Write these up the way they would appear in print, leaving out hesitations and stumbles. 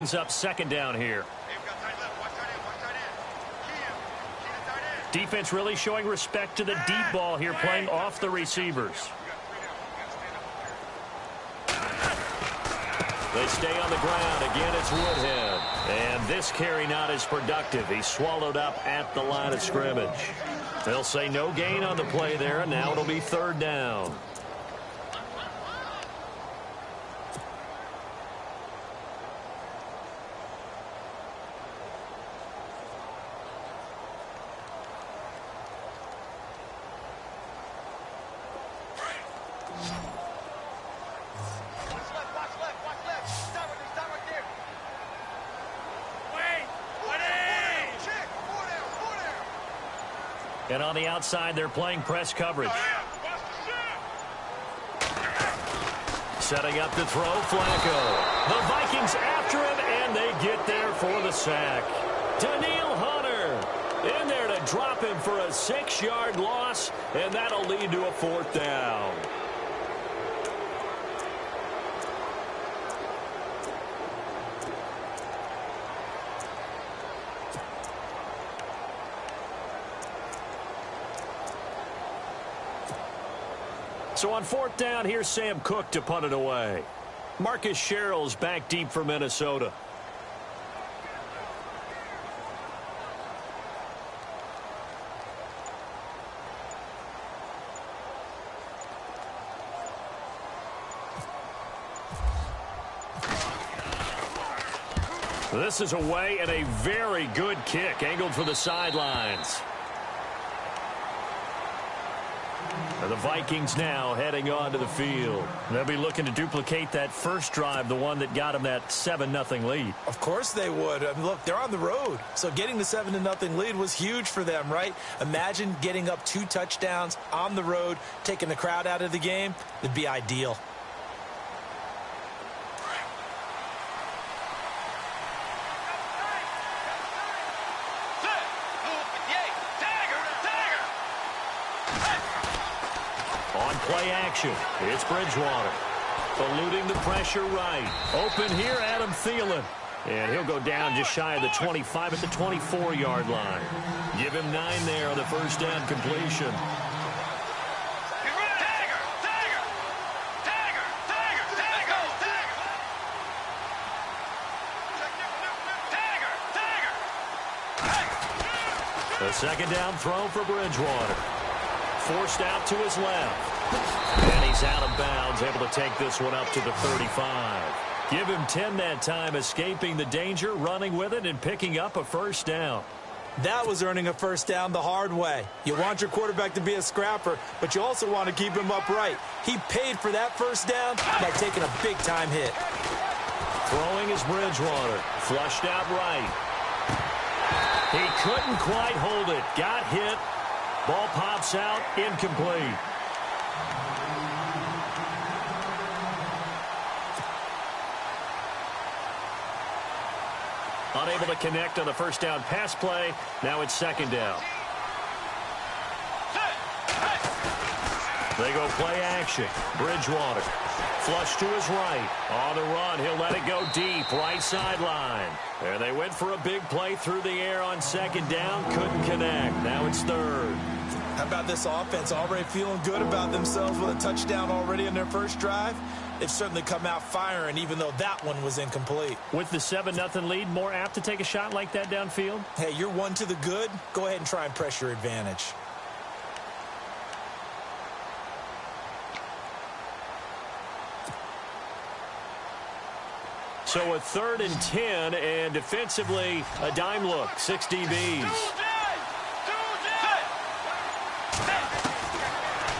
Up second down here. Defense really showing respect to the deep ball here, playing off the receivers. They stay on the ground. Again, it's Woodhead. And this carry not as productive. He's swallowed up at the line of scrimmage. They'll say no gain on the play there, and now it'll be third down. And on the outside, they're playing press coverage. Setting up to throw, Flacco. The Vikings after him, and they get there for the sack. Daniil Hunter in there to drop him for a 6-yard loss, and that'll lead to a fourth down. So on fourth down, here's Sam Cook to punt it away. Marcus Sherrill's back deep for Minnesota. This is away and a very good kick angled for the sidelines. The Vikings now heading onto the field. They'll be looking to duplicate that first drive, the one that got them that 7-0 lead. Of course they would. I mean, look, they're on the road. So getting the 7-0 lead was huge for them, right? Imagine getting up 2 touchdowns on the road, taking the crowd out of the game. It'd be ideal. Play action. It's Bridgewater. Eluding the pressure right. Open here, Adam Thielen. And he'll go down just shy of the 25 at the 24-yard line. Give him 9 there on the first down completion. The second down throw for Bridgewater. Forced out to his left. And he's out of bounds, able to take this one up to the 35. Give him 10 that time, escaping the danger, running with it, and picking up a first down. That was earning a first down the hard way. You want your quarterback to be a scrapper, but you also want to keep him upright. He paid for that first down by taking a big-time hit. Throwing is Bridgewater. Flushed out right. He couldn't quite hold it. Got hit. Ball pops out, incomplete. Unable to connect on the first down pass play. Now it's second down. They go play action. Bridgewater. Flush to his right. On the run, he'll let it go deep. Right sideline. And they went for a big play through the air on second down. Couldn't connect. Now it's third. How about this offense? Already feeling good about themselves with a touchdown already in their first drive. They've certainly come out firing, even though that one was incomplete. With the 7-0 lead, more apt to take a shot like that downfield? Hey, you're one to the good. Go ahead and try and press your advantage. So a 3rd and 10, and defensively, a dime look. 6 DBs.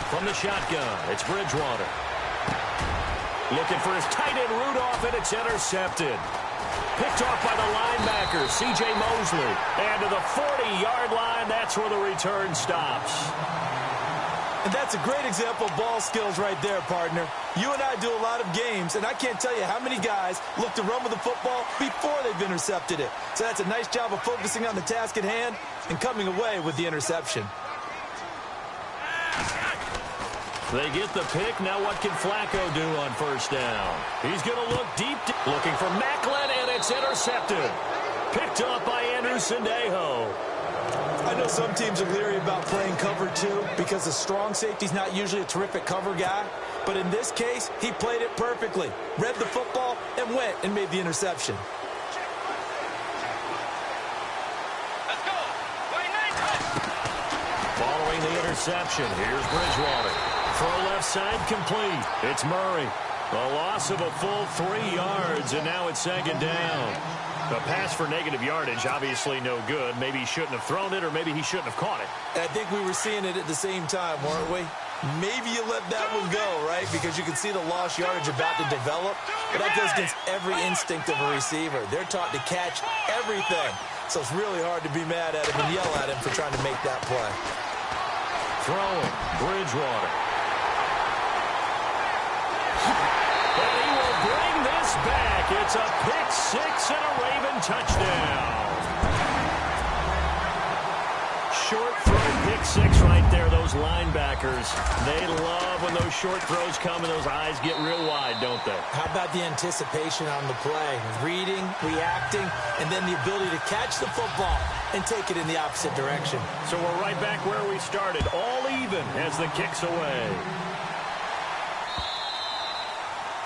From the shotgun, it's Bridgewater. Looking for his tight end Rudolph, and it's intercepted. Picked off by the linebacker, C.J. Mosley. And to the 40-yard line, that's where the return stops. And that's a great example of ball skills right there, partner. You and I do a lot of games, and I can't tell you how many guys look to run with the football before they've intercepted it. So that's a nice job of focusing on the task at hand and coming away with the interception. They get the pick. Now what can Flacco do on first down? He's going to look deep, looking for Macklin, and it's intercepted. Picked up by Andrew Sendejo. I know some teams are leery about playing cover 2 because the strong safety's not usually a terrific cover guy. But in this case, he played it perfectly. Read the football and went and made the interception. Following the interception, here's Bridgewater. Throw left side complete. It's Murray. A loss of a full 3 yards, and now it's second down. The pass for negative yardage, obviously no good. Maybe he shouldn't have thrown it, or maybe he shouldn't have caught it. I think we were seeing it at the same time, weren't we? Maybe you let that one go, right? Because you can see the lost yardage about to develop. But that goes against every instinct of a receiver. They're taught to catch everything. So it's really hard to be mad at him and yell at him for trying to make that play. Throwing, Bridgewater. And he will bring this back. It's a pick 6 and a Raven touchdown. Short throw, pick 6 right there. Those linebackers, they love when those short throws come and those eyes get real wide, don't they? How about the anticipation on the play? Reading, reacting, and then the ability to catch the football and take it in the opposite direction. So we're right back where we started, all even as the kick's away.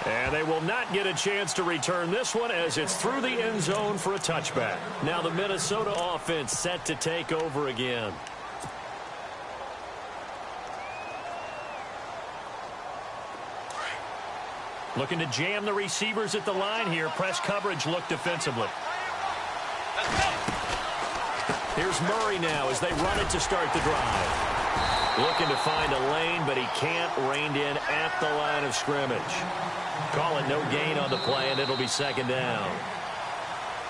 And they will not get a chance to return this one as it's through the end zone for a touchback. Now the Minnesota offense set to take over again. Looking to jam the receivers at the line here. Press coverage look defensively. Here's Murray now as they run it to start the drive. Looking to find a lane, but he can't. Reined in at the line of scrimmage. Call it no gain on the play, and it'll be second down.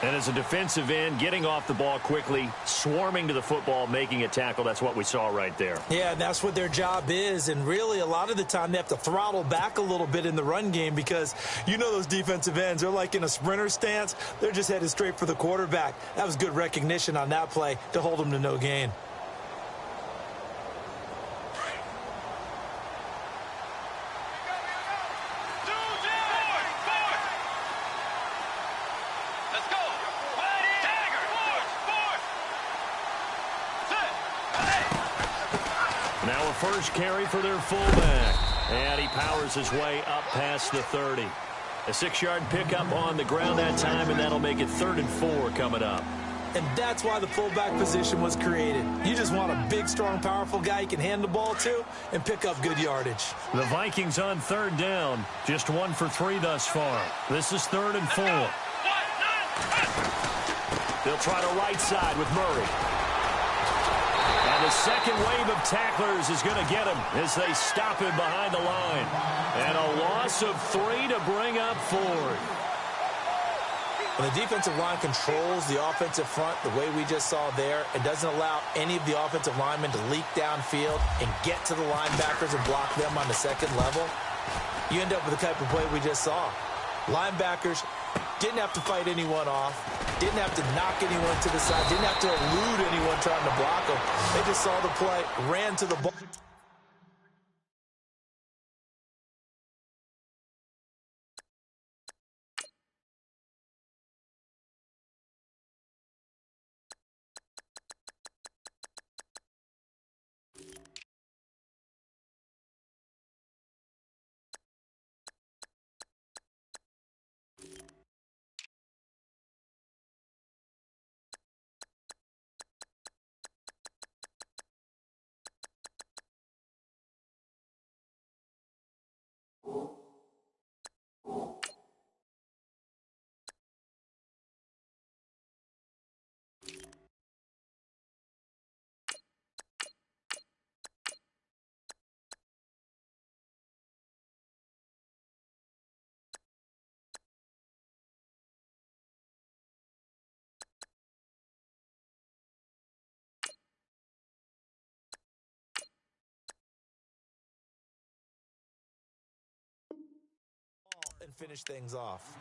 And as a defensive end, getting off the ball quickly, swarming to the football, making a tackle, that's what we saw right there. Yeah, that's what their job is, and really a lot of the time they have to throttle back a little bit in the run game because you know those defensive ends, they're like in a sprinter stance. They're just headed straight for the quarterback. That was good recognition on that play to hold them to no gain. First carry for their fullback. And he powers his way up past the 30. A 6-yard pickup on the ground that time, and that'll make it 3rd and 4 coming up. And that's why the fullback position was created. You just want a big, strong, powerful guy you can hand the ball to and pick up good yardage. The Vikings on 3rd down. Just 1 for 3 thus far. This is 3rd and 4. They'll try to right side with Murray. And the second wave of tacklers is going to get him as they stop him behind the line. And a loss of 3 to bring up 4th. When the defensive line controls the offensive front the way we just saw there, it doesn't allow any of the offensive linemen to leak downfield and get to the linebackers and block them on the second level. You end up with the type of play we just saw. Linebackers didn't have to fight anyone off, didn't have to knock anyone to the side, didn't have to elude anyone trying to block them. They just saw the play, ran to the ball. And finish things off.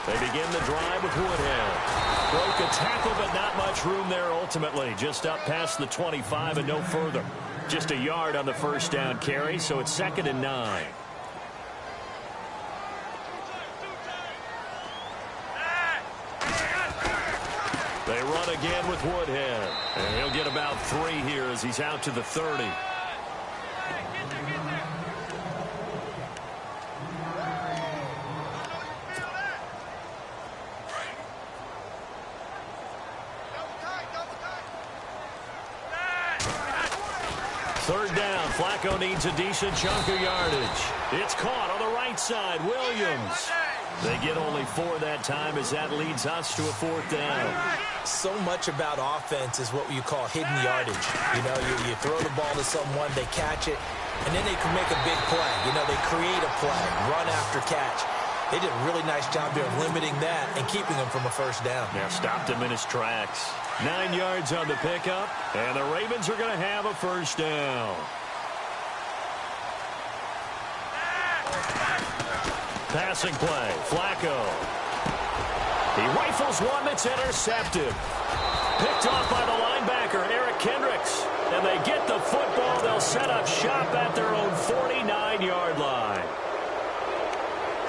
They begin the drive with Woodhead. Broke a tackle, but not much room there ultimately. Just up past the 25 and no further. Just a yard on the first down carry, so it's 2nd and 9. They run again with Woodhead. And he'll get about 3 here as he's out to the 30. Third down. Flacco needs a decent chunk of yardage. It's caught on the right side. Williams. They get only 4 that time as that leads us to a 4th down. So much about offense is what you call hidden yardage. You know, you throw the ball to someone, they catch it, and then they can make a big play. You know, they create a play, run after catch. They did a really nice job there of limiting that and keeping him from a first down. Yeah, stopped him in his tracks. 9 yards on the pickup, and the Ravens are going to have a first down. Passing play, Flacco. He rifles one that's intercepted. Picked off by the linebacker, Eric Kendricks. And they get the football. They'll set up shop at their own 49-yard line.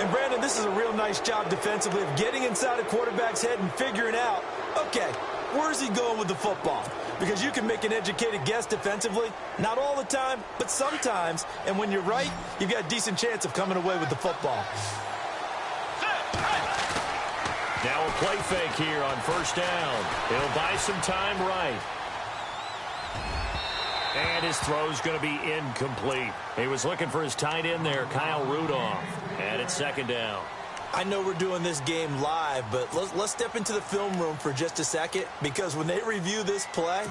And, Brandon, this is a real nice job defensively of getting inside a quarterback's head and figuring out, okay, where's he going with the football? Because you can make an educated guess defensively. Not all the time, but sometimes. And when you're right, you've got a decent chance of coming away with the football. Now a play fake here on first down. He'll buy some time right. And his throw's going to be incomplete. He was looking for his tight end there, Kyle Rudolph. And it's 2nd down. I know we're doing this game live, but let's step into the film room for just a second, because when they review this play,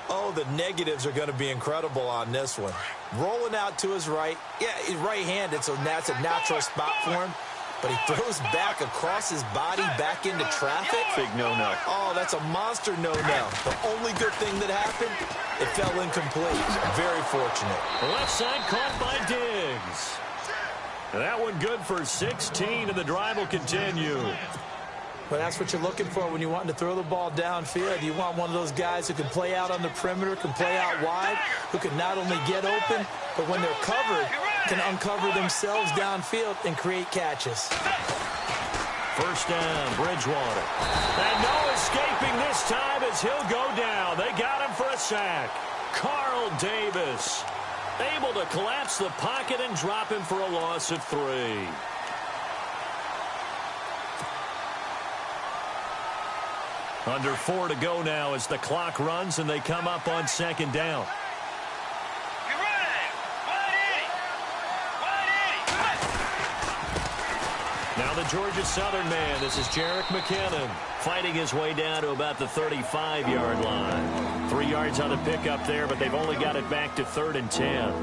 oh, the negatives are going to be incredible on this one. Rolling out to his right. Yeah, he's right-handed, so that's a natural spot for him. But he throws back across his body back into traffic. Big no-no. Oh, that's a monster no-no. The only good thing that happened, it fell incomplete. Very fortunate. The left side caught by Diggs. That one good for 16, and the drive will continue. But that's what you're looking for when you want to throw the ball downfield. You want one of those guys who can play out on the perimeter, can play out wide, who can not only get open, but when they're covered, can uncover themselves downfield and create catches. First down, Bridgewater. And no escaping this time as he'll go down. They got him for a sack. Carl Davis able to collapse the pocket and drop him for a loss of 3. Under 4 to go now as the clock runs and they come up on 2nd down. Now the Georgia Southern man, this is Jerick McKinnon, fighting his way down to about the 35-yard line. 3 yards on the pickup there, but they've only got it back to 3rd and 10.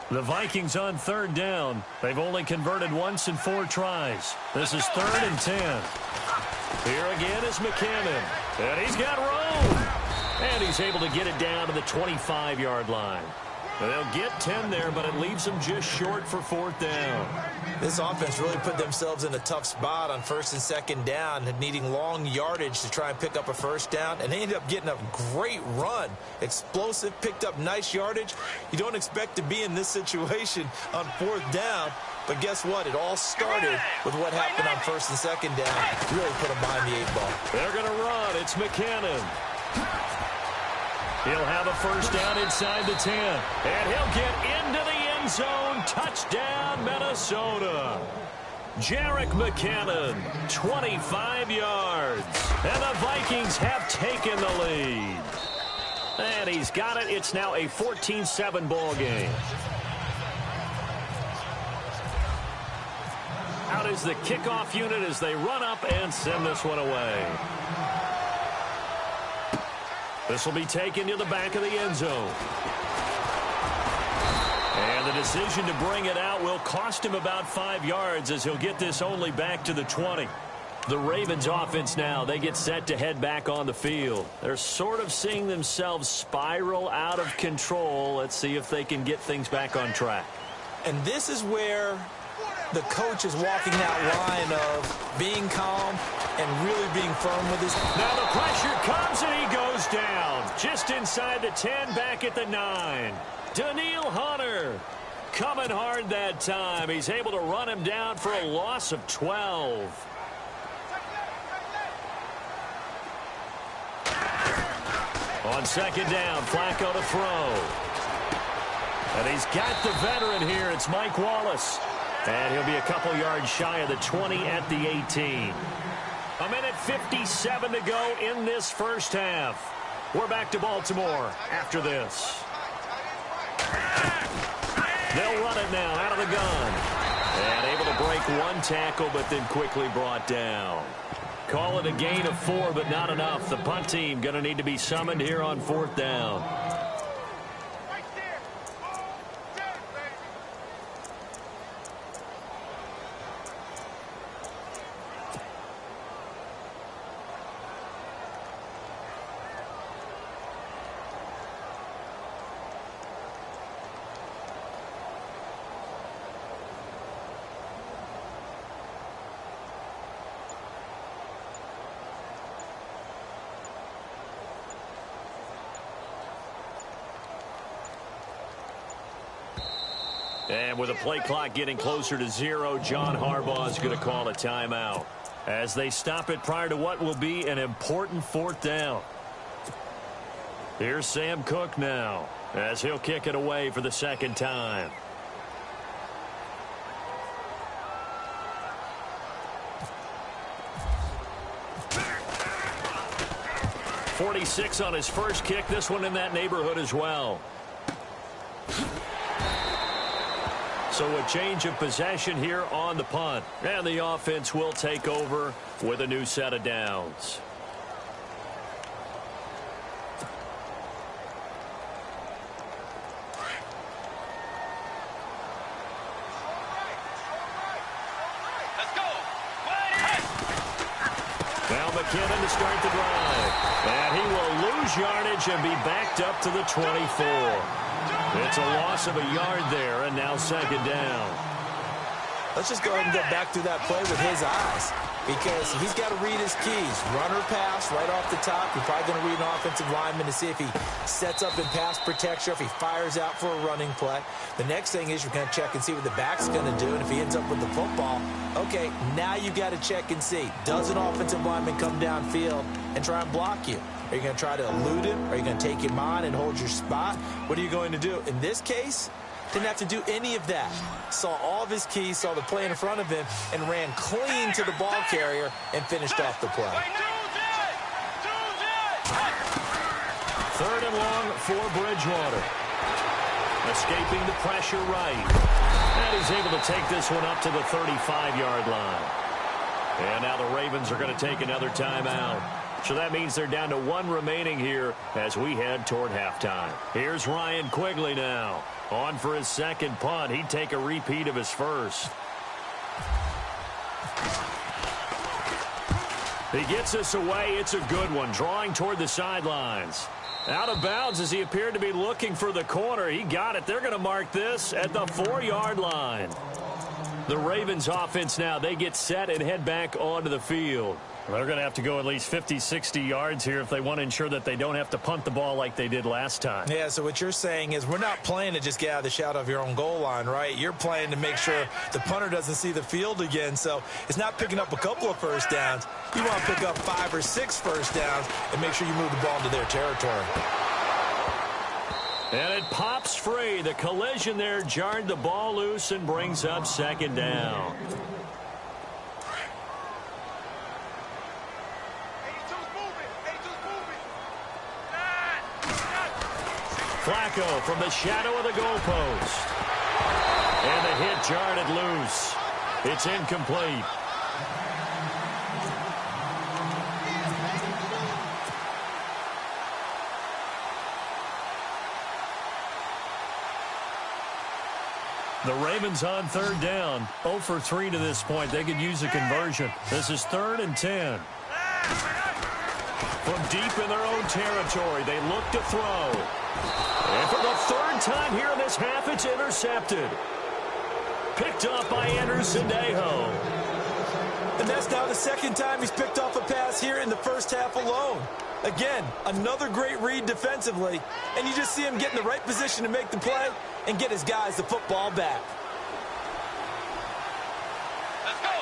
The Vikings on 3rd down. They've only converted once in 4 tries. This is 3rd and 10. Here again is McKinnon. And he's got room. And he's able to get it down to the 25-yard line. They'll get 10 there, but it leaves them just short for 4th down. This offense really put themselves in a tough spot on 1st and 2nd down, needing long yardage to try and pick up a first down, and they ended up getting a great run. Explosive, picked up nice yardage. You don't expect to be in this situation on 4th down, but guess what? It all started with what happened on 1st and 2nd down. Really put them behind the 8 ball. They're going to run. It's McKinnon. He'll have a first down inside the 10. And he'll get into the end zone. Touchdown, Minnesota. Jerick McKinnon, 25 yards. And the Vikings have taken the lead. And he's got it. It's now a 14-7 ball game. Out is the kickoff unit as they run up and send this one away. This will be taken to the back of the end zone. And the decision to bring it out will cost him about 5 yards as he'll get this only back to the 20. The Ravens offense now, they get set to head back on the field. They're sort of seeing themselves spiral out of control. Let's see if they can get things back on track. And this is where the coach is walking that line of being calm and really being firm with his... Now the pressure comes and he goes down. Just inside the 10, back at the 9. Daniil Hunter coming hard that time. He's able to run him down for a loss of 12. On second down, Flacco to throw. And he's got the veteran here. It's Mike Wallace. And he'll be a couple yards shy of the 20 at the 18. A minute 57 to go in this first half. We're back to Baltimore after this. They'll run it now out of the gun. And able to break one tackle, but then quickly brought down. Call it a gain of 4, but not enough. The punt team going to need to be summoned here on 4th down. And with the play clock getting closer to 0, John Harbaugh is going to call a timeout as they stop it prior to what will be an important 4th down. Here's Sam Cook now as he'll kick it away for the second time. .46 on his first kick. This one in that neighborhood as well. So a change of possession here on the punt. And the offense will take over with a new set of downs. Let's go. Now McKinnon to start the drive. And he will lose yardage and be backed up to the 24. It's a loss of a yard there, and now second down. Let's just go ahead and get back through that play with his eyes, because he's got to read his keys. Run or pass right off the top. You're probably going to read an offensive lineman to see if he sets up in pass protection, if he fires out for a running play. The next thing is you're going to check and see what the back's going to do, and if he ends up with the football, okay, now you've got to check and see. Does an offensive lineman come downfield and try and block you? Are you going to try to elude him? Are you going to take him on and hold your spot? What are you going to do? In this case, didn't have to do any of that. Saw all of his keys, saw the play in front of him, and ran clean to the ball carrier and finished off the play. 3rd and long for Bridgewater. Escaping the pressure right. And he's able to take this one up to the 35-yard line. And now the Ravens are going to take another timeout. So that means they're down to 1 remaining here as we head toward halftime. Here's Ryan Quigley now. On for his second punt. He'd take a repeat of his first. He gets us away. It's a good one. Drawing toward the sidelines. Out of bounds as he appeared to be looking for the corner. He got it. They're going to mark this at the 4-yard line. The Ravens offense now, they get set and head back onto the field. They're going to have to go at least 50, 60 yards here if they want to ensure that they don't have to punt the ball like they did last time. Yeah, so what you're saying is we're not playing to just get out of the shadow of your own goal line, right? You're playing to make sure the punter doesn't see the field again. So it's not picking up a couple of first downs. You want to pick up 5 or 6 first downs and make sure you move the ball into their territory. And it pops free. The collision there jarred the ball loose and brings up second down. Flacco from the shadow of the goalpost. And the hit jarred it loose. It's incomplete. The Ravens on third down. 0 for 3 to this point. They could use a conversion. This is 3rd and 10. From deep in their own territory, they look to throw. And for the 3rd time here in this half, it's intercepted. Picked up by Anderson Delow. And that's now the 2nd time he's picked off a pass here in the first half alone. Again, another great read defensively. And you just see him get in the right position to make the play and get his guys the football back. Let's go.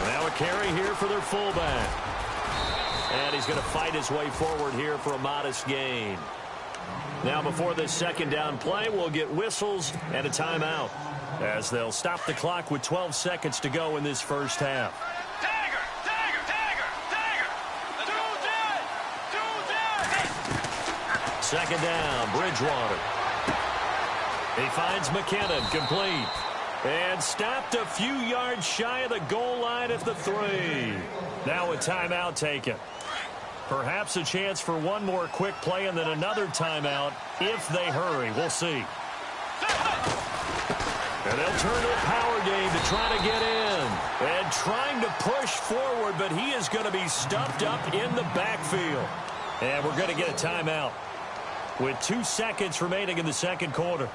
Now a carry here for their fullback. And he's going to fight his way forward here for a modest gain. Now before this 2nd down play, we'll get whistles and a timeout, as they'll stop the clock with 12 seconds to go in this first half. Tiger, Tiger, Tiger, Tiger. 2nd down, Bridgewater. He finds McKinnon, complete. And stopped a few yards shy of the goal line at the 3. Now a timeout taken. Perhaps a chance for one more quick play and then another timeout if they hurry. We'll see. And they'll turn to a power game to try to get in. And trying to push forward, but he is going to be stuffed up in the backfield. And we're going to get a timeout with 2 seconds remaining in the 2nd quarter.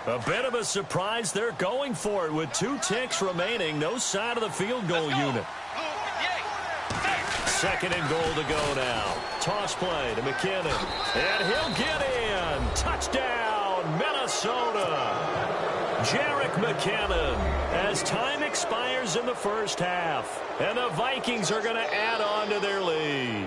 A bit of a surprise. They're going for it with 2 ticks remaining. No sign of the field goal unit. 2nd and goal to go now. Toss play to McKinnon. And he'll get in. Touchdown, Minnesota. Jerick McKinnon as time expires in the first half. And the Vikings are going to add on to their lead.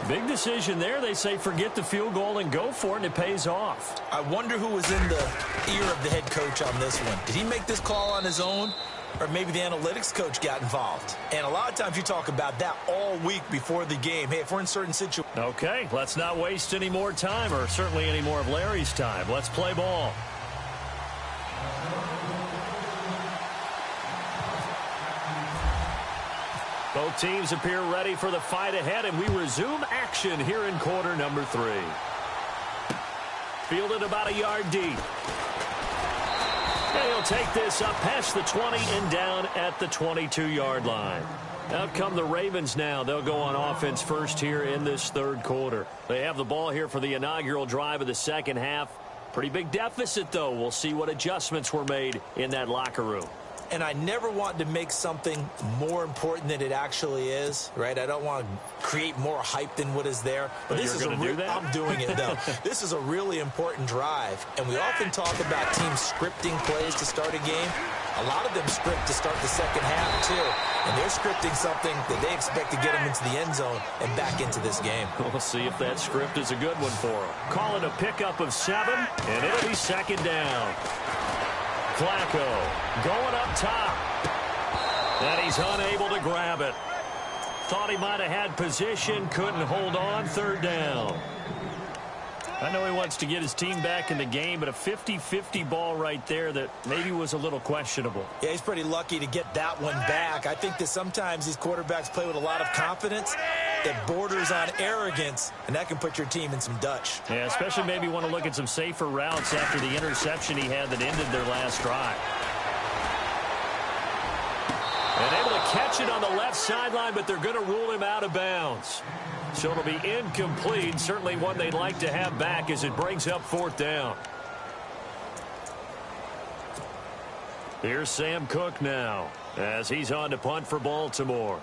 Big decision there. They say forget the field goal and go for it, and it pays off. I wonder who was in the ear of the head coach on this one. Did he make this call on his own? Or maybe the analytics coach got involved. And a lot of times you talk about that all week before the game. Hey, if we're in certain situations. Okay, let's not waste any more time, or certainly any more of Larry's time. Let's play ball. Both teams appear ready for the fight ahead, and we resume action here in quarter number 3. Fielded about a yard deep. And he'll take this up past the 20 and down at the 22-yard line. Out come the Ravens now. They'll go on offense first here in this 3rd quarter. They have the ball here for the inaugural drive of the 2nd half. Pretty big deficit, though. We'll see what adjustments were made in that locker room. And I never want to make something more important than it actually is, right? I don't want to create more hype than what is there. But this is I'm doing it, though. This is a really important drive. And we often talk about teams scripting plays to start a game. A lot of them script to start the 2nd half, too. And they're scripting something that they expect to get them into the end zone and back into this game. We'll see if that script is a good one for them. Call it a pickup of 7, and it'll be 2nd down. Flacco going up top. And he's unable to grab it. Thought he might have had position, couldn't hold on. 3rd down. I know he wants to get his team back in the game, but a 50-50 ball right there that maybe was a little questionable. Yeah, he's pretty lucky to get that one back. I think that sometimes these quarterbacks play with a lot of confidence that borders on arrogance, and that can put your team in some Dutch. Yeah, especially maybe want to look at some safer routes after the interception he had that ended their last drive. And able to catch it on the left sideline, but they're going to rule him out of bounds. So it'll be incomplete. Certainly one they'd like to have back as it brings up 4th down. Here's Sam Cook now as he's on to punt for Baltimore.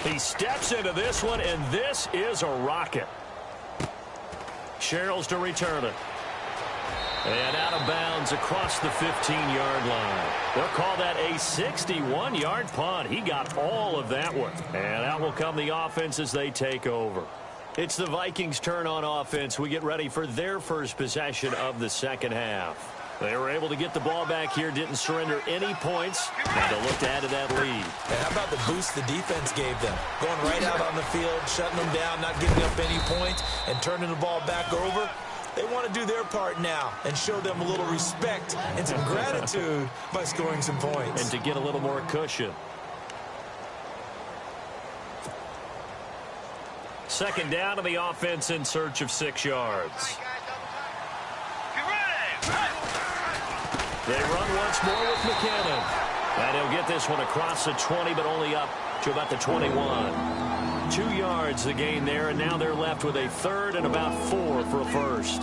He steps into this one, and this is a rocket. Sherrills to return it. And out of bounds across the 15-yard line. They'll call that a 61-yard punt. He got all of that one. And out will come the offense as they take over. It's the Vikings' turn on offense. We get ready for their first possession of the 2nd half. They were able to get the ball back here, didn't surrender any points, and they'll look to add to that lead. And how about the boost the defense gave them? Going right out on the field, shutting them down, not giving up any points, and turning the ball back over. They want to do their part now and show them a little respect and some gratitude by scoring some points. And to get a little more cushion. Second down to the offense in search of 6 yards. They run once more with McKinnon. And he'll get this one across the 20, but only up to about the 21. 2 yards the gain there, and now they're left with a third and about 4 for a first.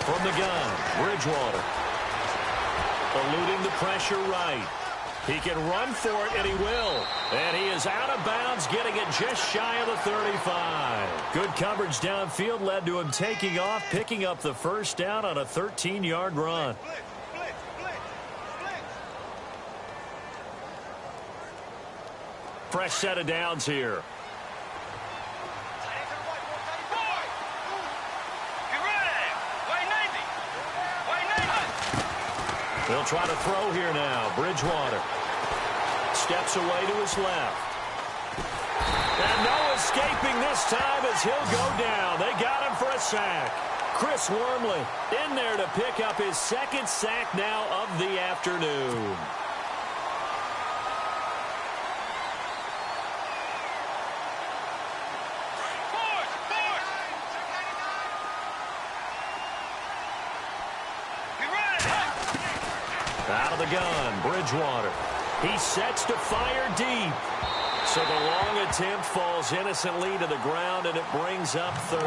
From the gun, Bridgewater. Eluding the pressure right. He can run for it, and he will. And he is out of bounds, getting it just shy of the 35. Good coverage downfield led to him taking off, picking up the first down on a 13-yard run. Fresh set of downs here. They'll try to throw here now. Bridgewater steps away to his left. And no escaping this time as he'll go down. They got him for a sack. Chris Wormley in there to pick up his second sack now of the afternoon. Out of the gun, Bridgewater. He sets to fire deep. So the long attempt falls innocently to the ground, and it brings up third.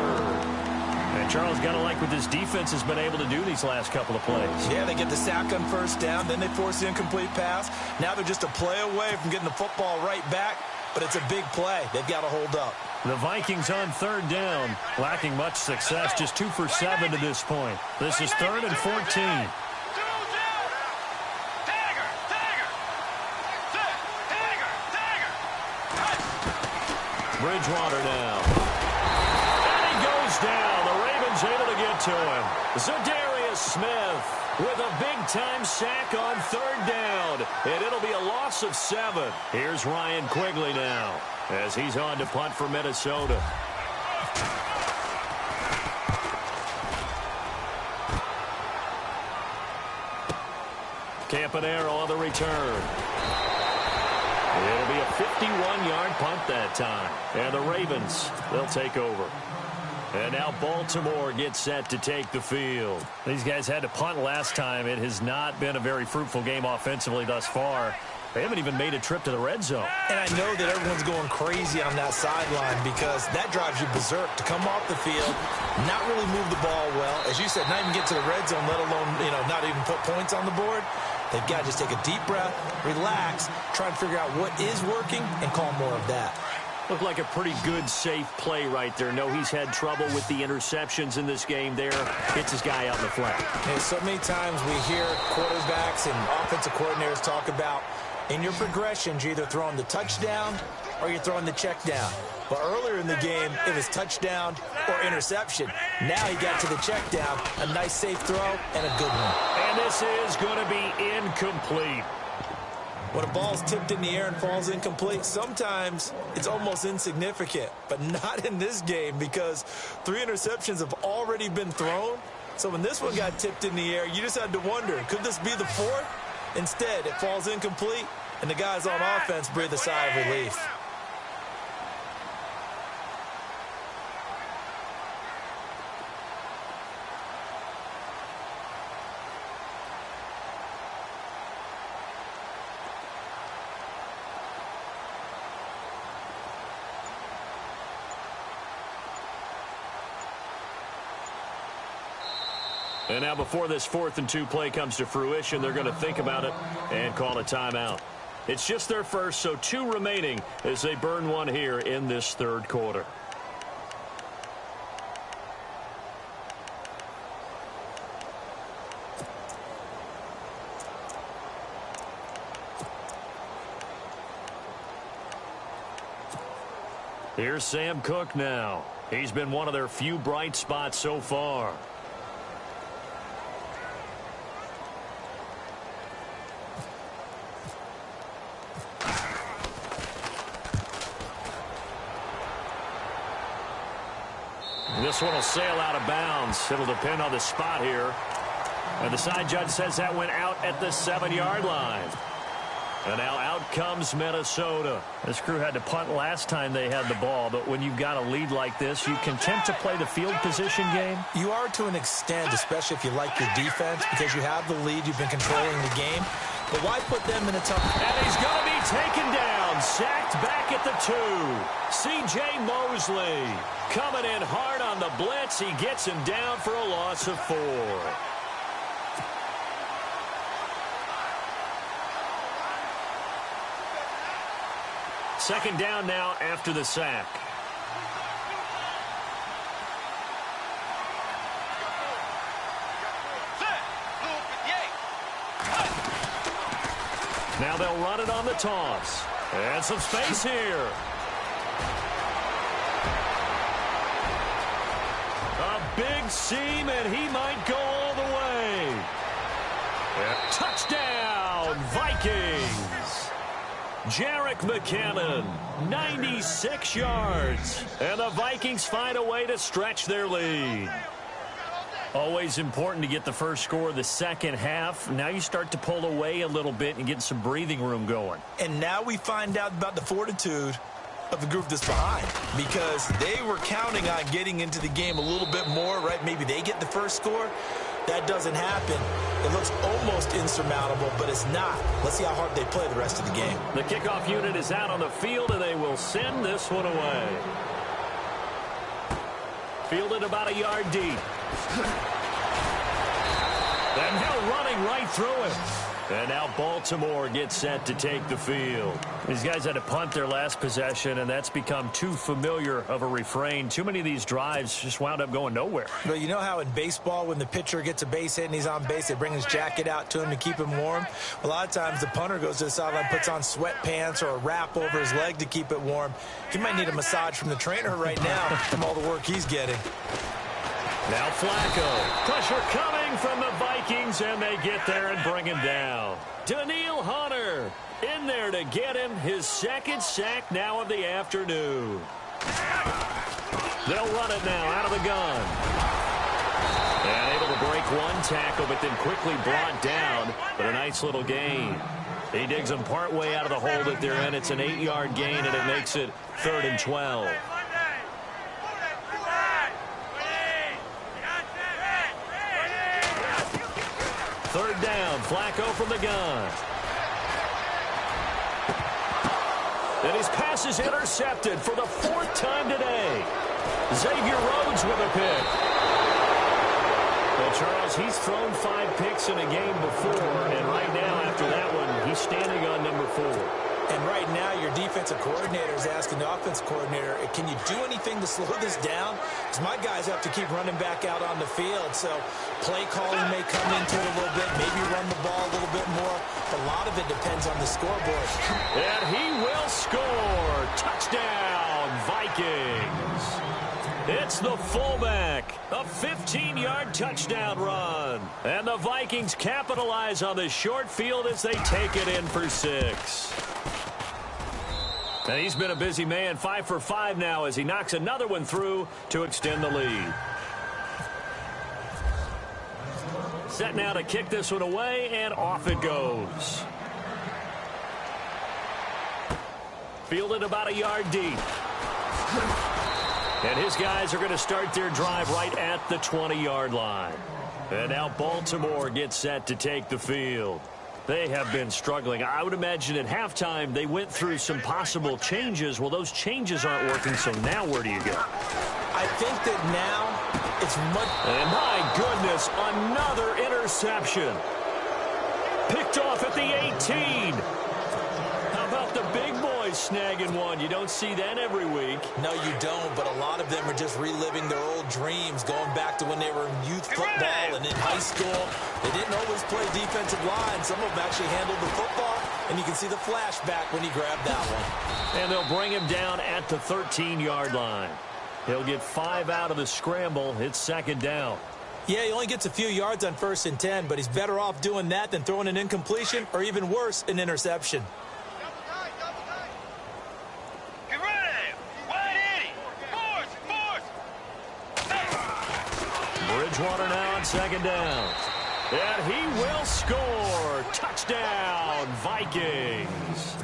And Charles, got to like what this defense has been able to do these last couple of plays. Yeah, they get the sack on first down, then they force the incomplete pass. Now they're just a play away from getting the football right back, but it's a big play. They've got to hold up. The Vikings on third down, lacking much success, just 2 for 7 to this point. This is 3rd and 14. Bridgewater now. And he goes down. The Ravens able to get to him. Zadarius Smith with a big-time sack on third down. And it'll be a loss of 7. Here's Ryan Quigley now as he's on to punt for Minnesota. Campanaro on the return. It'll be a 51-yard punt that time. And the Ravens, they'll take over. And now Baltimore gets set to take the field. These guys had to punt last time. It has not been a very fruitful game offensively thus far. They haven't even made a trip to the red zone. And I know that everyone's going crazy on that sideline because that drives you berserk to come off the field, not really move the ball well. As you said, not even get to the red zone, let alone, not even put points on the board. They've got to just take a deep breath, relax, try and figure out what is working, and call more of that. Looked like a pretty good, safe play right there. No, he's had trouble with the interceptions in this game there. Hits his guy out in the flat. And so many times we hear quarterbacks and offensive coordinators talk about in your progressions, you're either throwing the touchdown or you're throwing the check down. But earlier in the game, it was touchdown or interception. Now he got to the check down, a nice safe throw, and a good one. And this is going to be incomplete. When a ball's tipped in the air and falls incomplete, sometimes it's almost insignificant, but not in this game because 3 interceptions have already been thrown. So when this one got tipped in the air, you just had to wonder, could this be the 4th? Instead, it falls incomplete, and the guys on offense breathe a sigh of relief. And now before this 4th and 2 play comes to fruition, they're going to think about it and call a timeout. It's just their first, so 2 remaining as they burn one here in this 3rd quarter. Here's Sam Cook now. He's been one of their few bright spots so far. This one will sail out of bounds. It'll depend on the spot here. And the side judge says that went out at the 7-yard line. And now out comes Minnesota. This crew had to punt last time they had the ball, but when you've got a lead like this, you content to play the field position game? You are to an extent, especially if you like your defense, because you have the lead, you've been controlling the game. But why put them in a tough... And he's going to be taken down, sacked back at the 2. C.J. Mosley coming in hard on the blitz. He gets him down for a loss of 4. Second down now after the sack. Now they'll run it on the toss. And some space here. A big seam, and he might go all the way. Touchdown, Vikings. Jerick McKinnon, 96 yards. And the Vikings find a way to stretch their lead. Always important to get the first score of the second half. Now you start to pull away a little bit and get some breathing room going. And now we find out about the fortitude of the group that's behind, because they were counting on getting into the game a little bit more, right? Maybe they get the first score. That doesn't happen. It looks almost insurmountable, but it's not. Let's see how hard they play the rest of the game. The kickoff unit is out on the field, and they will send this one away. Fielded about a yard deep. And now running right through it. And now Baltimore gets set to take the field. These guys had to punt their last possession, and that's become too familiar of a refrain. Too many of these drives just wound up going nowhere. But you know how in baseball, when the pitcher gets a base hit and he's on base, they bring his jacket out to him to keep him warm? A lot of times the punter goes to the sideline, puts on sweatpants or a wrap over his leg to keep it warm. He might need a massage from the trainer right now from all the work he's getting. Now Flacco. Pressure coming from the Vikings, and they get there and bring him down. Daniil Hunter in there to get him his second sack now of the afternoon. They'll run it now out of the gun. And able to break one tackle, but then quickly brought down. But a nice little gain. He digs him partway out of the hole that they're in. It's an 8-yard gain, and it makes it 3rd and 12. Third down, Flacco from the gun. And his pass is intercepted for the 4th time today. Xavier Rhodes with a pick. Well, Charles, he's thrown 5 picks in a game before, and right now after that one, he's standing on number 4. And right now, your defensive coordinator is asking the offensive coordinator, can you do anything to slow this down? Because my guys have to keep running back out on the field. So play calling may come into it a little bit, maybe run the ball a little bit more. A lot of it depends on the scoreboard. And he will score. Touchdown, Vikings. It's the fullback. A 15-yard touchdown run. And the Vikings capitalize on the short field as they take it in for 6. And he's been a busy man, 5 for 5 now as he knocks another one through to extend the lead. Set now to kick this one away, and off it goes. Fielded about a yard deep. And his guys are going to start their drive right at the 20-yard line. And now Baltimore gets set to take the field. They have been struggling. I would imagine at halftime they went through some possible changes. Well, those changes aren't working, so now where do you go? I think that now it's much... And my goodness, another interception. Picked off at the 18. How about the big boys snagging one? You don't see that every week. No, you don't, but a lot of them are just reliving their old dreams, going back to when they were in youth football and in high school. They didn't always play defensive line. Some of them actually handled the football. And you can see the flashback when he grabbed that one. And they'll bring him down at the 13-yard line. He'll get 5 out of the scramble. It's second down. Yeah, he only gets a few yards on 1st and 10, but he's better off doing that than throwing an incompletion or even worse, an interception. Get ready. 180. Force. Bridgewater now on second down. And he will score. Touchdown, Vikings.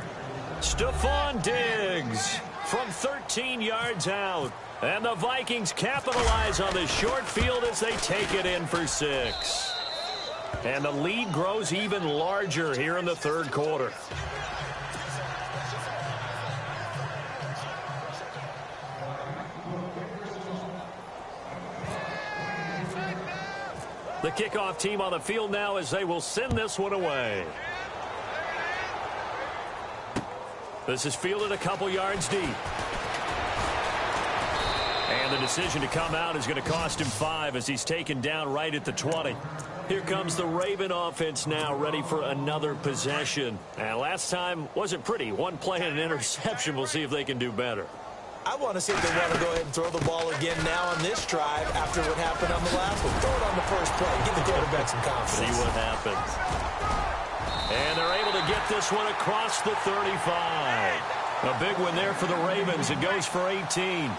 Stephon Diggs from 13 yards out. And the Vikings capitalize on the short field as they take it in for 6. And the lead grows even larger here in the third quarter. The kickoff team on the field now as they will send this one away. This is fielded a couple yards deep. And the decision to come out is going to cost him 5 as he's taken down right at the 20. Here comes the Raven offense now, ready for another possession. And last time wasn't pretty. One play and an interception. We'll see if they can do better. I want to see if they want to go ahead and throw the ball again now on this drive after what happened on the last one. Throw it on the first play. Give the quarterback some confidence. See what happens. And they're able to get this one across the 35. A big one there for the Ravens. It goes for 18.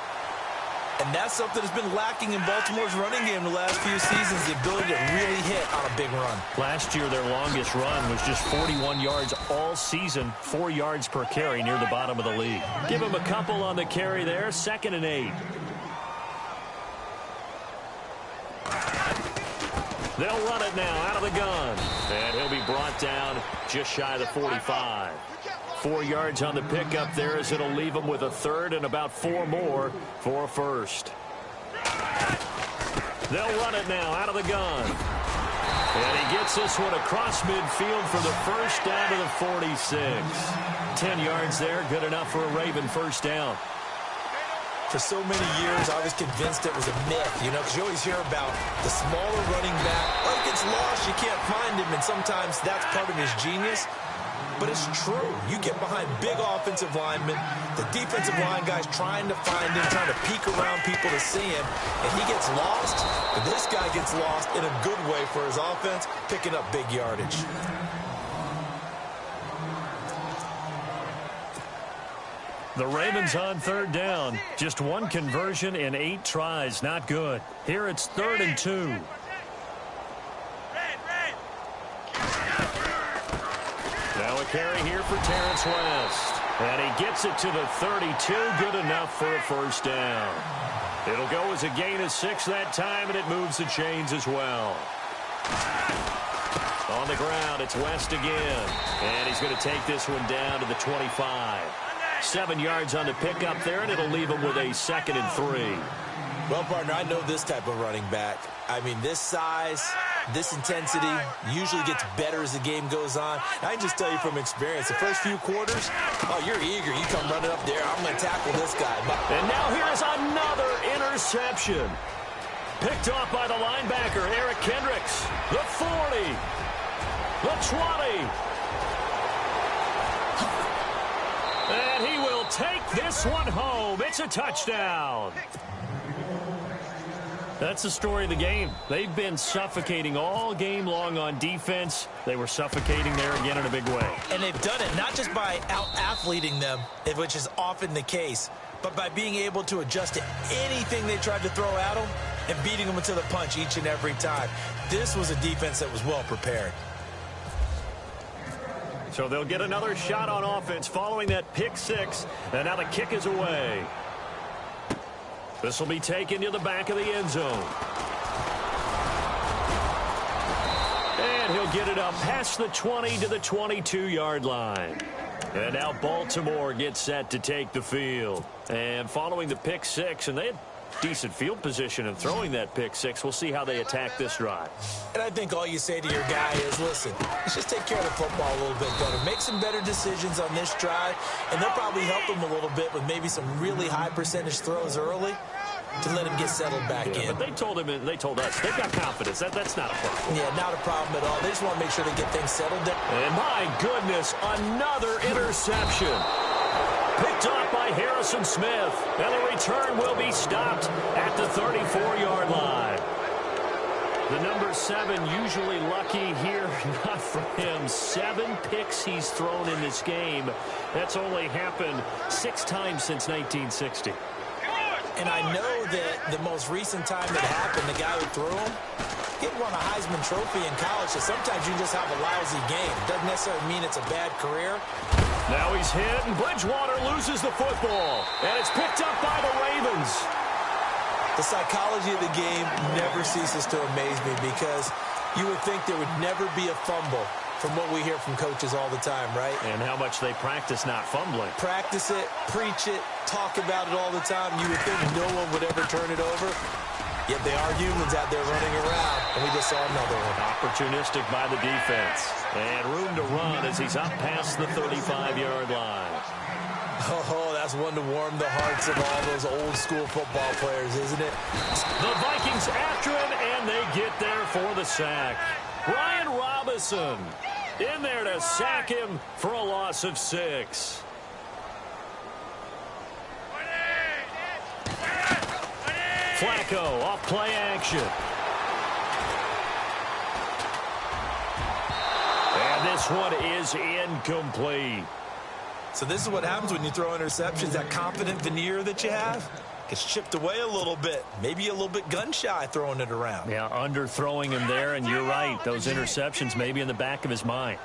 And that's something that's been lacking in Baltimore's running game the last few seasons, the ability to really hit on a big run. Last year, their longest run was just 41 yards all season, 4 yards per carry near the bottom of the league. Give them a couple on the carry there, 2nd and 8. They'll run it now out of the gun. And he'll be brought down just shy of the 45. 4 yards on the pickup there as it'll leave him with a 3rd and about 4 more for a 1st. They'll run it now out of the gun. And he gets this one across midfield for the 1st down to the 46. 10 yards there, good enough for a Raven 1st down. For so many years, I was convinced it was a myth, because you always hear about the smaller running back. Oh, he gets lost, you can't find him, and sometimes that's part of his genius. But it's true. You get behind big offensive linemen, the defensive line guys trying to find him, trying to peek around people to see him, and he gets lost. But this guy gets lost in a good way for his offense, picking up big yardage. The Ravens on 3rd down. Just 1 conversion in 8 tries. Not good. Here it's 3rd and 2. Now a carry here for Terrence West. And he gets it to the 32. Good enough for a 1st down. It'll go as a gain of 6 that time, and it moves the chains as well. On the ground, it's West again. And he's going to take this one down to the 25. 7 yards on the pickup there, and it'll leave him with a 2nd and 3. Well, partner, I know this type of running back. I mean, this size, this intensity usually gets better as the game goes on. I can just tell you from experience, the first few quarters, oh, you're eager. You come running up there, I'm going to tackle this guy. And now here's another interception. Picked off by the linebacker, Eric Kendricks. The 40. The 20. And he will take this one home. It's a touchdown. That's the story of the game. They've been suffocating all game long on defense. They were suffocating there again in a big way. And they've done it not just by out-athleting them, which is often the case, but by being able to adjust to anything they tried to throw at them and beating them into the punch each and every time. This was a defense that was well prepared. So they'll get another shot on offense following that pick 6. And now the kick is away. This will be taken to the back of the end zone. And he'll get it up past the 20 to the 22-yard line. And now Baltimore gets set to take the field. And following the pick 6, and they had decent field position in throwing that pick 6. We'll see how they attack this drive. And I think all you say to your guy is, listen, let's just take care of the football a little bit better. Make some better decisions on this drive, and they'll probably help them a little bit with maybe some really high percentage throws early. to let him get settled back in. But they told us, they've got confidence. That's not a problem. Yeah, not a problem at all. They just want to make sure they get things settled down. And my goodness, another interception. Picked off by Harrison Smith. And the return will be stopped at the 34-yard line. The number 7 usually lucky here. Not for him. 7 picks he's thrown in this game. That's only happened 6 times since 1960. And I know that the most recent time it happened, the guy who threw him, he won a Heisman Trophy in college, so sometimes you just have a lousy game. Doesn't necessarily mean it's a bad career. Now he's hit, and Bridgewater loses the football. And it's picked up by the Ravens. The psychology of the game never ceases to amaze me because you would think there would never be a fumble from what we hear from coaches all the time, right? And how much they practice not fumbling. Practice it, preach it, talk about it all the time. You would think no one would ever turn it over. Yet they are humans out there running around, and we just saw another one. Opportunistic by the defense. And room to run as he's up past the 35-yard line. Oh, that's one to warm the hearts of all those old-school football players, isn't it? The Vikings after him, and they get there for the sack. Brian Robinson in there to sack him for a loss of 6. Flacco off play action. And this one is incomplete. So this is what happens when you throw interceptions. That confident veneer that you have gets chipped away a little bit. Maybe a little bit gun-shy throwing it around. Yeah, underthrowing him there, and you're right. Those interceptions may be in the back of his mind.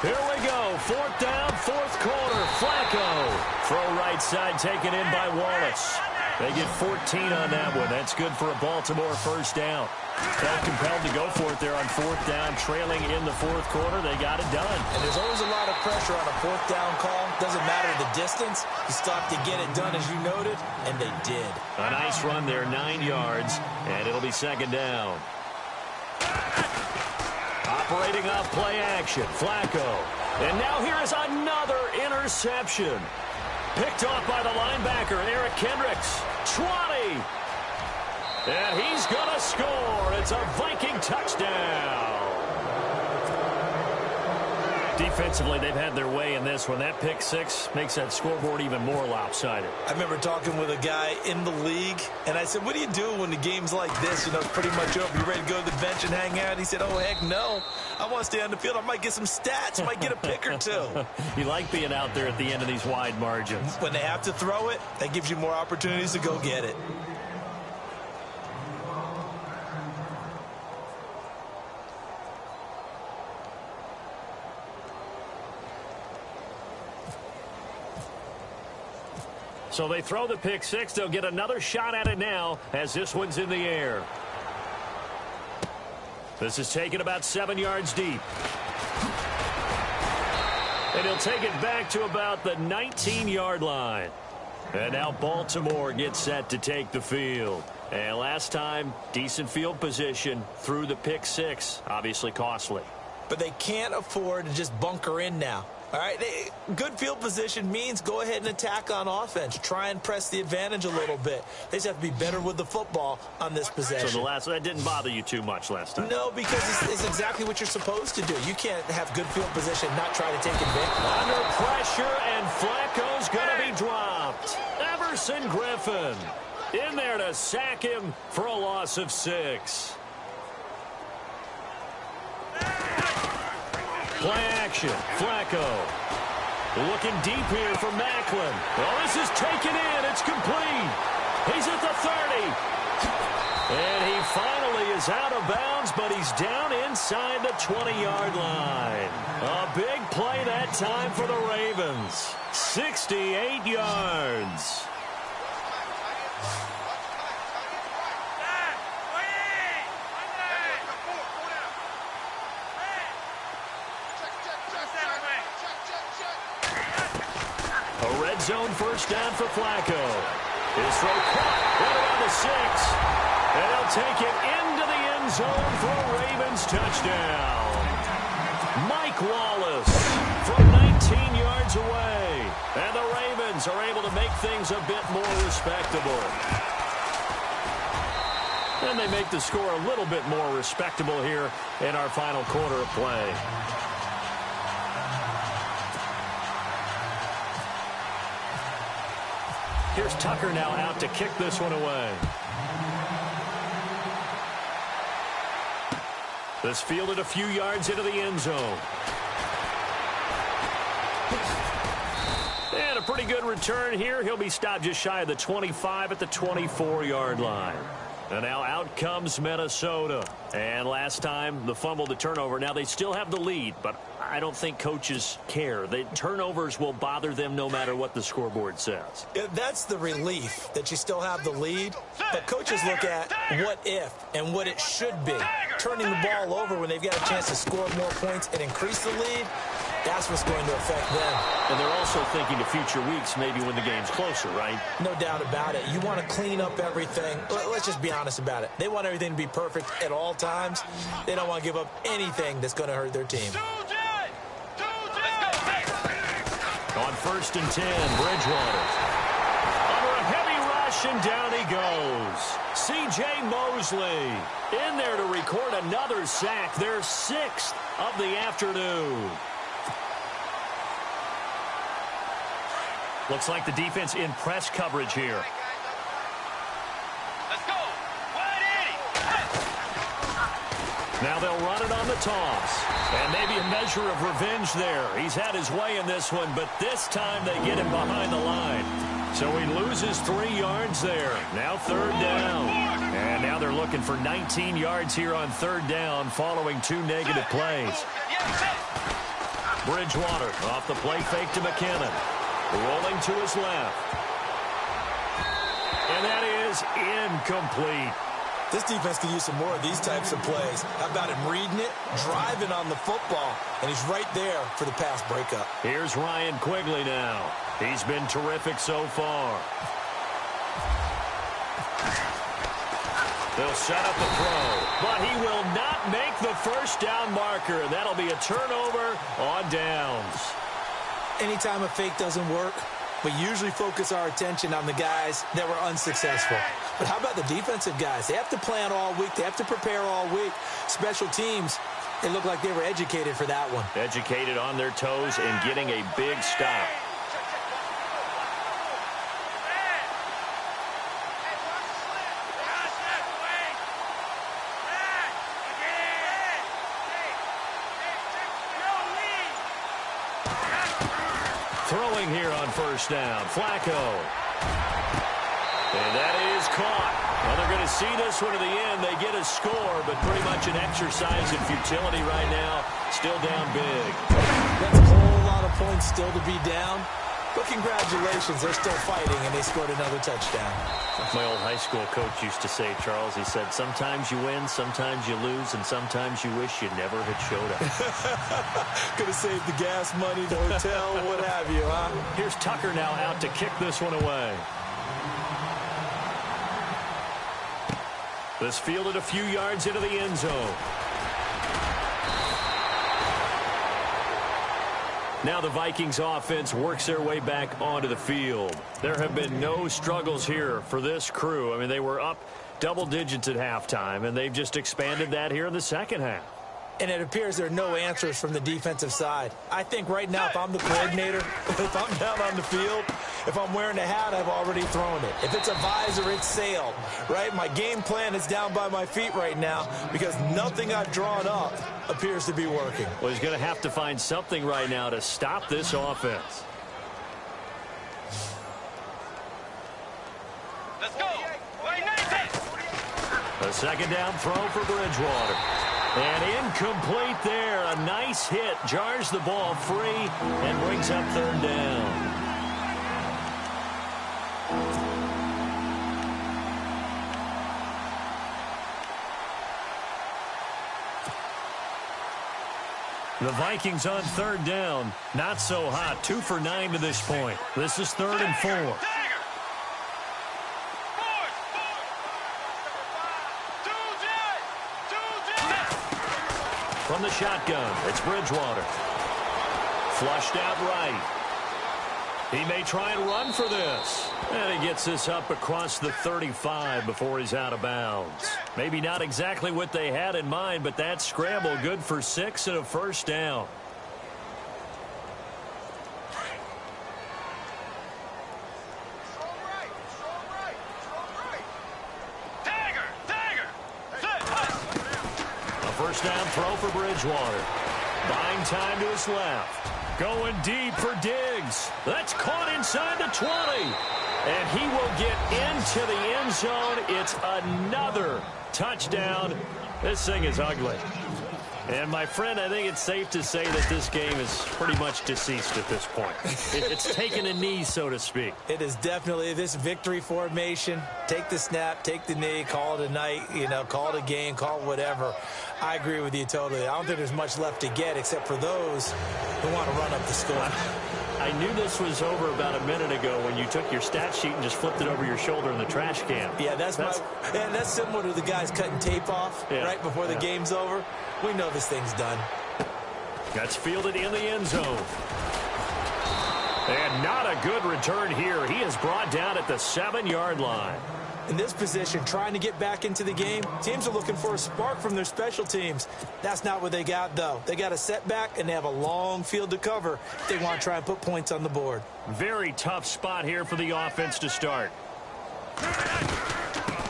Here we go. 4th down, 4th quarter. Flacco. Throw right side taken in by Wallace. They get 14 on that one. That's good for a Baltimore first down. Felt compelled to go for it there on 4th down, trailing in the 4th quarter. They got it done. And there's always a lot of pressure on a 4th down call. Doesn't matter the distance. You stop to get it done, as you noted, and they did. A nice run there, 9 yards, and it'll be 2nd down. Operating off play action, Flacco. And now here is another interception. Picked off by the linebacker, Eric Kendricks. 20. And he's going to score. It's a Viking touchdown. Defensively, they've had their way in this one. That pick 6 makes that scoreboard even more lopsided. I remember talking with a guy in the league, and I said, what do you do when the game's like this? You know, it's pretty much over. You ready to go to the bench and hang out? He said, oh, heck no. I want to stay on the field. I might get some stats. Might get a pick or 2. You like being out there at the end of these wide margins. When they have to throw it, that gives you more opportunities to go get it. So they throw the pick 6. They'll get another shot at it now as this one's in the air. This is taken about 7 yards deep. And he'll take it back to about the 19-yard line. And now Baltimore gets set to take the field. And last time, decent field position through the pick 6. Obviously costly. But they can't afford to just bunker in now. All right, good field position means go ahead and attack on offense. Try and press the advantage a little bit. They just have to be better with the football on this possession. So that didn't bother you too much last time? No, because it's exactly what you're supposed to do. You can't have good field position and not try to take advantage. Under pressure, and Flacco's going to be dropped. Everson Griffin in there to sack him for a loss of 6. Play action. Flacco. Looking deep here for Macklin. Well, this is taken in. It's complete. He's at the 30. And he finally is out of bounds, but he's down inside the 20-yard line. A big play that time for the Ravens. 68 yards. A red zone first down for Flacco. His throw caught right around the 6. And he'll take it into the end zone for a Ravens touchdown. Mike Wallace from yards away. And the Ravens are able to make things a bit more respectable. And they make the score a little bit more respectable here in our final quarter of play. Here's Tucker now out to kick this one away. This fielded a few yards into the end zone. And a pretty good return here. He'll be stopped just shy of the 25 at the 24-yard line. And now out comes Minnesota. And last time, the fumble, the turnover. Now they still have the lead, but I don't think coaches care. The turnovers will bother them no matter what the scoreboard says. Yeah, that's the relief that you still have the lead. But coaches look at what if and what it should be. Turning the ball over when they've got a chance to score more points and increase the lead, that's what's going to affect them. And they're also thinking to future weeks, maybe when the game's closer, right? No doubt about it. You want to clean up everything. Let's just be honest about it. They want everything to be perfect at all times. They don't want to give up anything that's going to hurt their team. On 1st and 10, Bridgewater. Under a heavy rush, and down he goes. C.J. Mosley in there to record another sack. Their 6th of the afternoon. Looks like the defense in press coverage here. Let's go. Now they'll run it on the toss. And maybe a measure of revenge there. He's had his way in this one, but this time they get him behind the line. So he loses 3 yards there. Now 3rd down. And now they're looking for 19 yards here on 3rd down following 2 negative plays. Bridgewater off the play fake to McKinnon. Rolling to his left. And that is incomplete. This defense can use some more of these types of plays. How about him reading it, driving on the football, and he's right there for the pass breakup. Here's Ryan Quigley now. He's been terrific so far. They'll set up the throw, but he will not make the 1st down marker. That'll be a turnover on downs. Anytime a fake doesn't work, we usually focus our attention on the guys that were unsuccessful. But how about the defensive guys? They have to plan all week. They have to prepare all week. Special teams, it looked like they were educated for that one. Educated on their toes and getting a big stop. Throwing here on 1st down, Flacco. And that is caught. Well, they're going to see this one to the end. They get a score, but pretty much an exercise in futility right now. Still down big. That's a whole lot of points still to be down. But congratulations, they're still fighting, and they scored another touchdown. My old high school coach used to say, Charles, he said, sometimes you win, sometimes you lose, and sometimes you wish you never had showed up. Could have saved the gas money, the hotel, what have you, huh? Here's Tucker now out to kick this one away. This fielded a few yards into the end zone. Now the Vikings offense works their way back onto the field. There have been no struggles here for this crew. I mean, they were up double digits at halftime, and they've just expanded that here in the 2nd half. And it appears there are no answers from the defensive side. I think right now, if I'm the coordinator, if I'm down on the field, if I'm wearing a hat, I've already thrown it. If it's a visor, it's sailed, right? My game plan is down by my feet right now because nothing I've drawn up appears to be working. Well, he's going to have to find something right now to stop this offense. Let's go. A 2nd down throw for Bridgewater. And incomplete there. A nice hit. Jars the ball free and brings up 3rd down. The Vikings on 3rd down. Not so hot. 2 for 9 to this point. This is 3rd and 4. From the shotgun, it's Bridgewater. Flushed out right. He may try and run for this. And he gets this up across the 35 before he's out of bounds. Maybe not exactly what they had in mind, but that scramble good for 6 and a first down. First down throw for Bridgewater. Buying time to his left. Going deep for Diggs. That's caught inside the 20. And he will get into the end zone. It's another touchdown. This thing is ugly. And, my friend, I think it's safe to say that this game is pretty much deceased at this point. It's taken a knee, so to speak. It is definitely this victory formation. Take the snap, take the knee, call it a night, call it a game, call it whatever. I agree with you totally. I don't think there's much left to get except for those who want to run up the score. I knew this was over about a minute ago when you took your stat sheet and just flipped it over your shoulder in the trash can. Yeah, that's similar to the guys cutting tape off right before the game's over. We know this thing's done. That's fielded in the end zone. And not a good return here. He is brought down at the 7-yard line. In this position, trying to get back into the game, teams are looking for a spark from their special teams. That's not what they got, though. They got a setback, and they have a long field to cover if they want to try and put points on the board. Very tough spot here for the offense to start.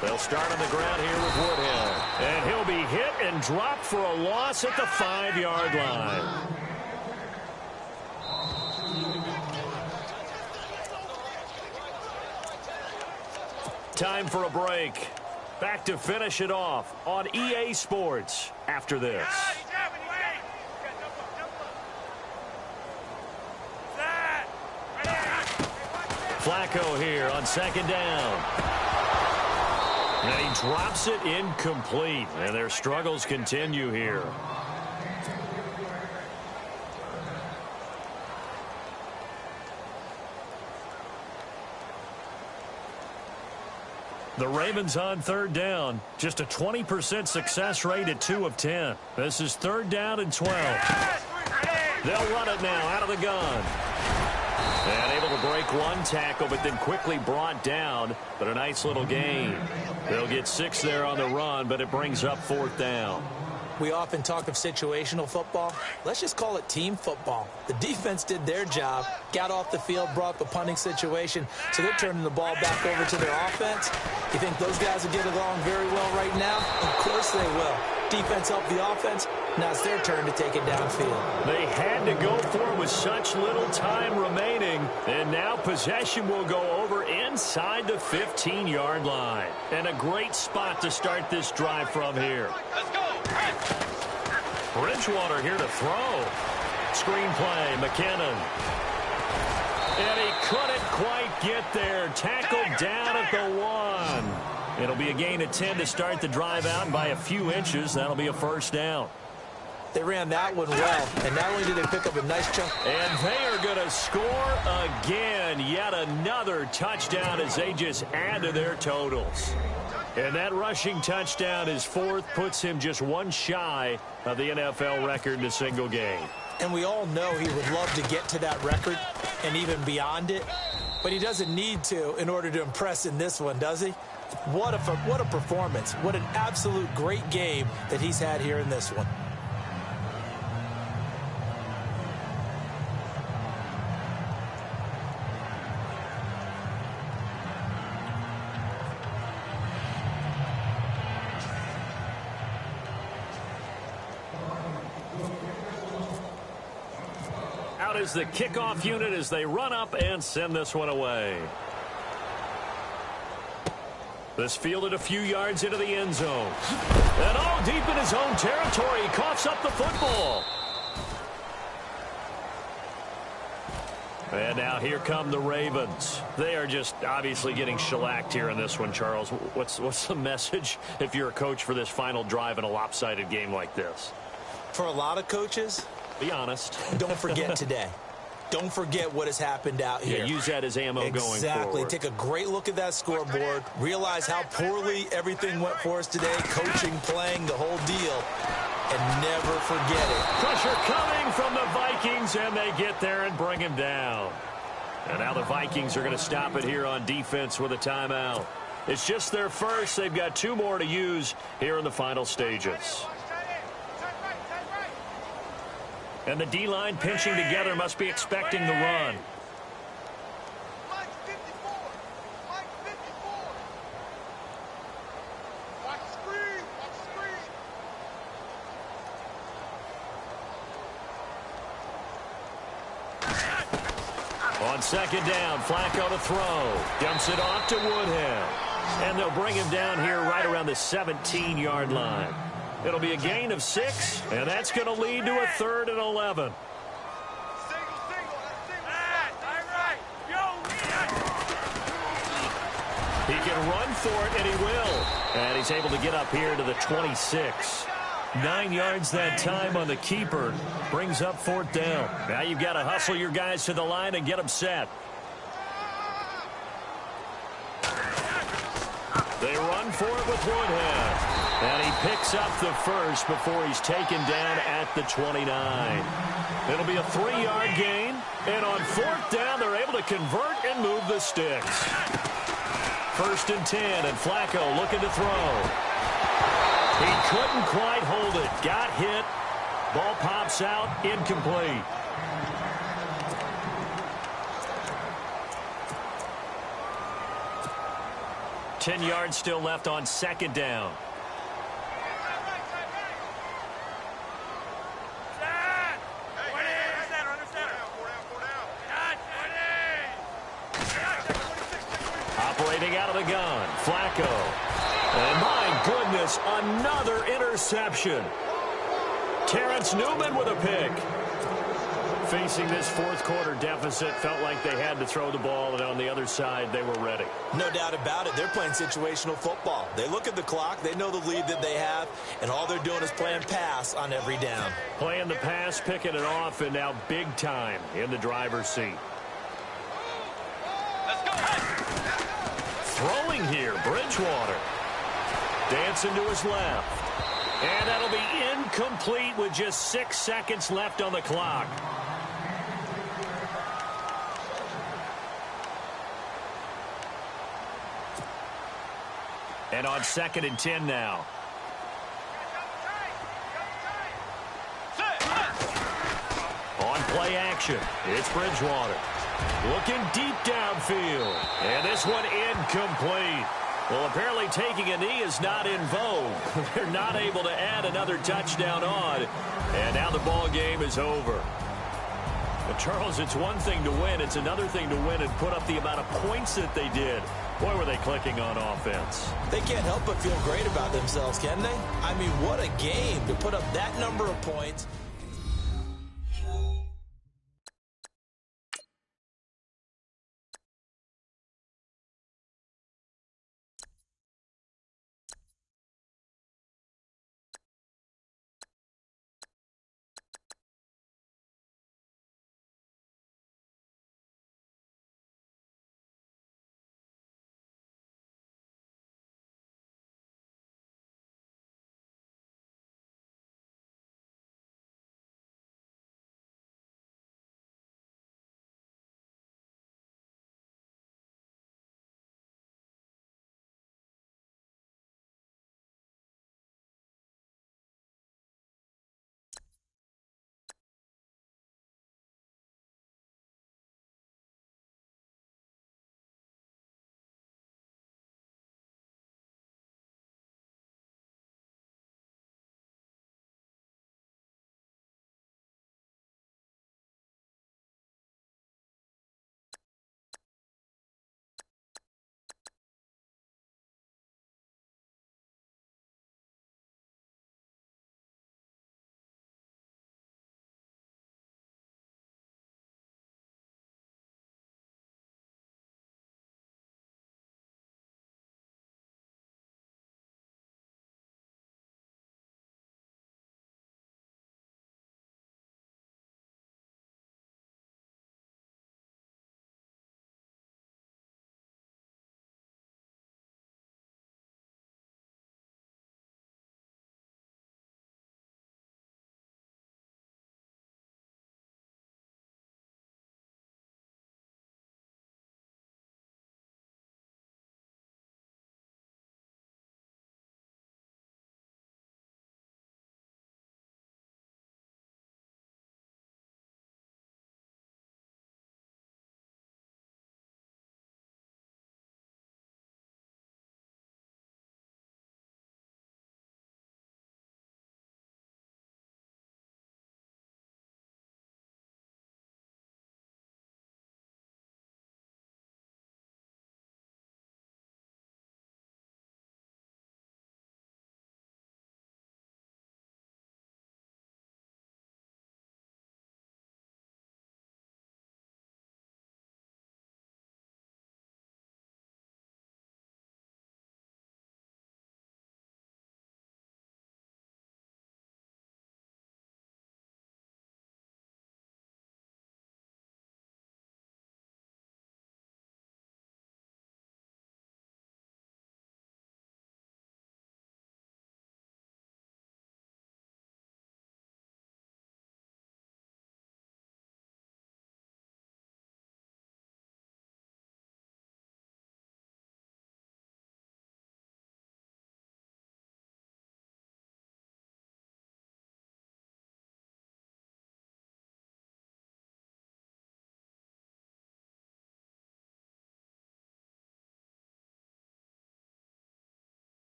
They'll start on the ground here with Woodhead. And he'll be hit and dropped for a loss at the 5-yard line. Time for a break. Back to finish it off on EA Sports after this. Flacco here on second down. And he drops it incomplete. And their struggles continue here. The Ravens on third down. Just a 20% success rate at 2 of 10. This is third down and 12. They'll run it now out of the gun. And able to break one tackle, but then quickly brought down. But a nice little gain. They'll get 6 there on the run, but it brings up fourth down. We often talk of situational football. Let's just call it team football. The defense did their job, got off the field, brought up a punting situation, so they're turning the ball back over to their offense. You think those guys will get along very well right now? Of course they will. Defense helped the offense. Now it's their turn to take it downfield. They had to go for it with such little time remaining. And now possession will go over inside the 15-yard line. And a great spot to start this drive from here. Let's go. Bridgewater here to throw. Screenplay, McKinnon. And he couldn't quite get there. Tackled down at the 1. It'll be a gain of 10 to start the drive out, and by a few inches, that'll be a first down. They ran that one well, and not only did they pick up a nice chunk. And they are going to score again. Yet another touchdown as they just add to their totals. And that rushing touchdown, his fourth, puts him just one shy of the NFL record in a single game. And we all know he would love to get to that record and even beyond it. But he doesn't need to in order to impress in this one, does he? What a performance. What an absolute great game that he's had here in this one. Out is the kickoff unit as they run up and send this one away. This fielded a few yards into the end zone. And all deep in his own territory, he coughs up the football. And now here come the Ravens. They are just obviously getting shellacked here in this one, Charles. What's the message if you're a coach for this final drive in a lopsided game like this? For a lot of coaches, be honest. Don't forget today. Don't forget what has happened out here. Yeah, use that as ammo going forward. Exactly. Take a great look at that scoreboard. Realize how poorly everything went for us today. Coaching, playing, the whole deal. and never forget it. Pressure coming from the Vikings, and they get there and bring him down. And now the Vikings are going to stop it here on defense with a timeout. It's just their first. They've got 2 more to use here in the final stages. And the D-line pinching together must be expecting the run. On second down, Flacco to throw. Dumps it off to Woodhead. And they'll bring him down here right around the 17-yard line. It'll be a gain of 6, and that's going to lead to a 3rd and 11. He can run for it, and he will. And he's able to get up here to the 26. 9 yards that time on the keeper. Brings up 4th down. Now you've got to hustle your guys to the line and get them set. They run for it with Woodhead. And he picks up the first before he's taken down at the 29. It'll be a 3-yard gain. And on 4th down, they're able to convert and move the sticks. 1st and 10, and Flacco looking to throw. He couldn't quite hold it. Got hit. Ball pops out. Incomplete. Ten yards still left on 2nd down. Operating out of the gun. Flacco. And my goodness, another interception. Terrence Newman with a pick. Facing this 4th quarter deficit, felt like they had to throw the ball, and on the other side, they were ready. No doubt about it. They're playing situational football. They look at the clock, they know the lead that they have, and all they're doing is playing pass on every down. Playing the pass, picking it off, and now big time in the driver's seat. Let's go. Throwing here, Bridgewater. Dancing to his left. And that'll be incomplete with just 6 seconds left on the clock. And on 2nd and 10 now. On play action, it's Bridgewater. Looking deep downfield. And this one incomplete. Well, apparently taking a knee is not in vogue. They're not able to add another touchdown on. And now the ball game is over. But Charles, it's one thing to win. It's another thing to win and put up the amount of points that they did. Boy, were they clicking on offense. They can't help but feel great about themselves, can they? I mean, what a game to put up that number of points.